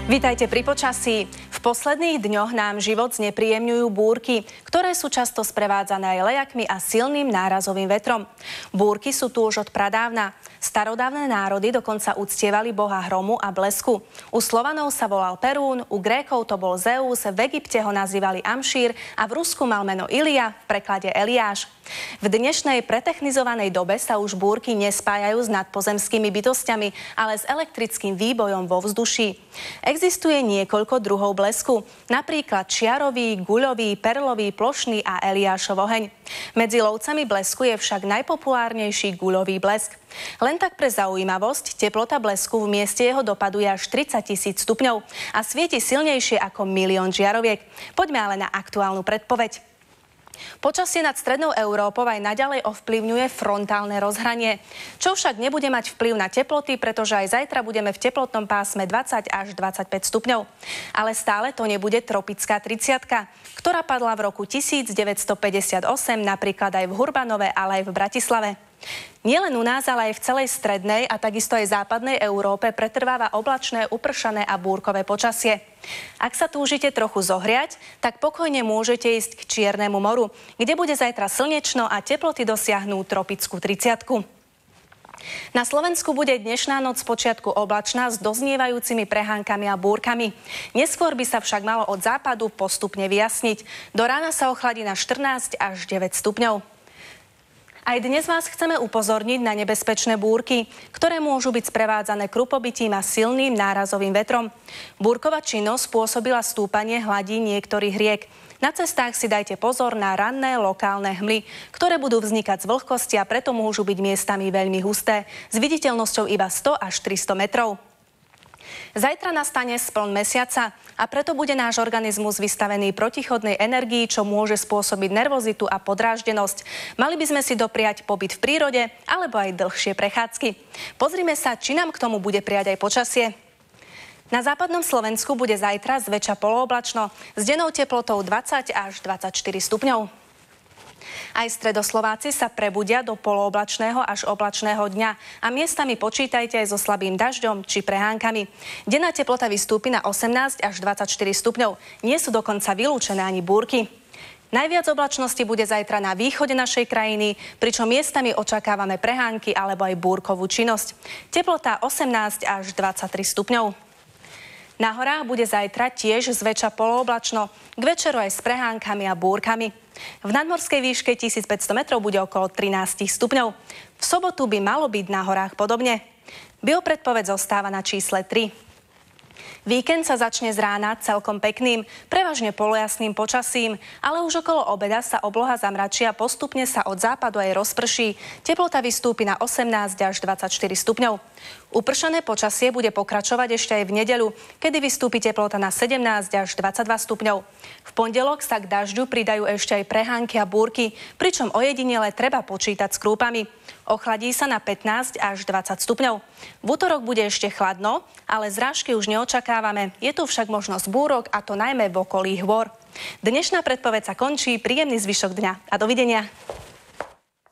Vítajte pri počasí. V posledných dňoch nám život znepríjemňujú búrky, ktoré sú často sprevádzané aj lejakmi a silným nárazovým vetrom. Búrky sú tu už od pradávna. Starodávne národy dokonca uctievali boha hromu a blesku. U Slovanov sa volal Perún, u Grékov to bol Zeus, v Egypte ho nazývali Amšír a v Rusku mal meno Ilia, v preklade Eliáš. V dnešnej pretechnizovanej dobe sa už búrky nespájajú s nadpozemskými bytostiami, ale s elektrickým výbojom vo vzduší. Existuje niekoľko druhov blesku, napríklad čiarový, guľový, perlový, plošný a Eliášov oheň. Medzi lovcami blesku je však najpopulárnejší guľový blesk. Len tak pre zaujímavosť, teplota blesku v mieste jeho dopadu je až 30 000 stupňov a svieti silnejšie ako 1 000 000 žiaroviek. Poďme ale na aktuálnu predpoveď. Počasie nad strednou Európou aj naďalej ovplyvňuje frontálne rozhranie, čo však nebude mať vplyv na teploty, pretože aj zajtra budeme v teplotnom pásme 20 až 25 stupňov. Ale stále to nebude tropická 30-ka, ktorá padla v roku 1958 napríklad aj v Hurbanove, ale aj v Bratislave. Nielen u nás, ale aj v celej strednej a takisto aj západnej Európe pretrváva oblačné, upršané a búrkové počasie. Ak sa túžite trochu zohriať, tak pokojne môžete ísť k Čiernemu moru, kde bude zajtra slnečno a teploty dosiahnú tropickú 30-ku. Na Slovensku bude dnešná noc spočiatku oblačná s doznievajúcimi prehánkami a búrkami. Neskôr by sa však malo od západu postupne vyjasniť. Do rána sa ochladí na 14 až 9 stupňov. Aj dnes vás chceme upozorniť na nebezpečné búrky, ktoré môžu byť sprevádzané krupobytím a silným nárazovým vetrom. Búrková činnosť spôsobila stúpanie hladín niektorých riek. Na cestách si dajte pozor na ranné lokálne hmly, ktoré budú vznikať z vlhkosti a preto môžu byť miestami veľmi husté, s viditeľnosťou iba 100 až 300 metrov. Zajtra nastane spln mesiaca a preto bude náš organizmus vystavený protichodnej energii, čo môže spôsobiť nervozitu a podráždenosť. Mali by sme si dopriať pobyt v prírode alebo aj dlhšie prechádzky. Pozrime sa, či nám k tomu bude prijať aj počasie. Na západnom Slovensku bude zajtra zväčša polooblačno s dennou teplotou 20 až 24 stupňov. Aj stredoslováci sa prebudia do polooblačného až oblačného dňa a miestami počítajte aj so slabým dažďom či prehánkami. Denná teplota vystúpi na 18 až 24 stupňov. Nie sú dokonca vylúčené ani búrky. Najviac oblačnosti bude zajtra na východe našej krajiny, pričom miestami očakávame prehánky alebo aj búrkovú činnosť. Teplota 18 až 23 stupňov. Na horách bude zajtra tiež zväčša polooblačno, k večeru aj s prehánkami a búrkami. V nadmorskej výške 1500 metrov bude okolo 13 stupňov. V sobotu by malo byť na horách podobne. Biopredpoveď zostáva na čísle 3. Víkend sa začne z rána celkom pekným, prevažne polojasným počasím, ale už okolo obeda sa obloha zamračí a postupne sa od západu aj rozprší. Teplota vystúpi na 18 až 24 stupňov. Upršané počasie bude pokračovať ešte aj v nedeľu, kedy vystúpi teplota na 17 až 22 stupňov. V pondelok sa k dažďu pridajú ešte aj prehánky a búrky, pričom ojedinele treba počítať s krúpami. Ochladí sa na 15 až 20 stupňov. V útorok bude ešte chladno, ale zrážky už neočakávame. Je tu však možnosť búrok, a to najmä v okolí hôr. Dnešná predpoveď sa končí. Príjemný zvyšok dňa a dovidenia.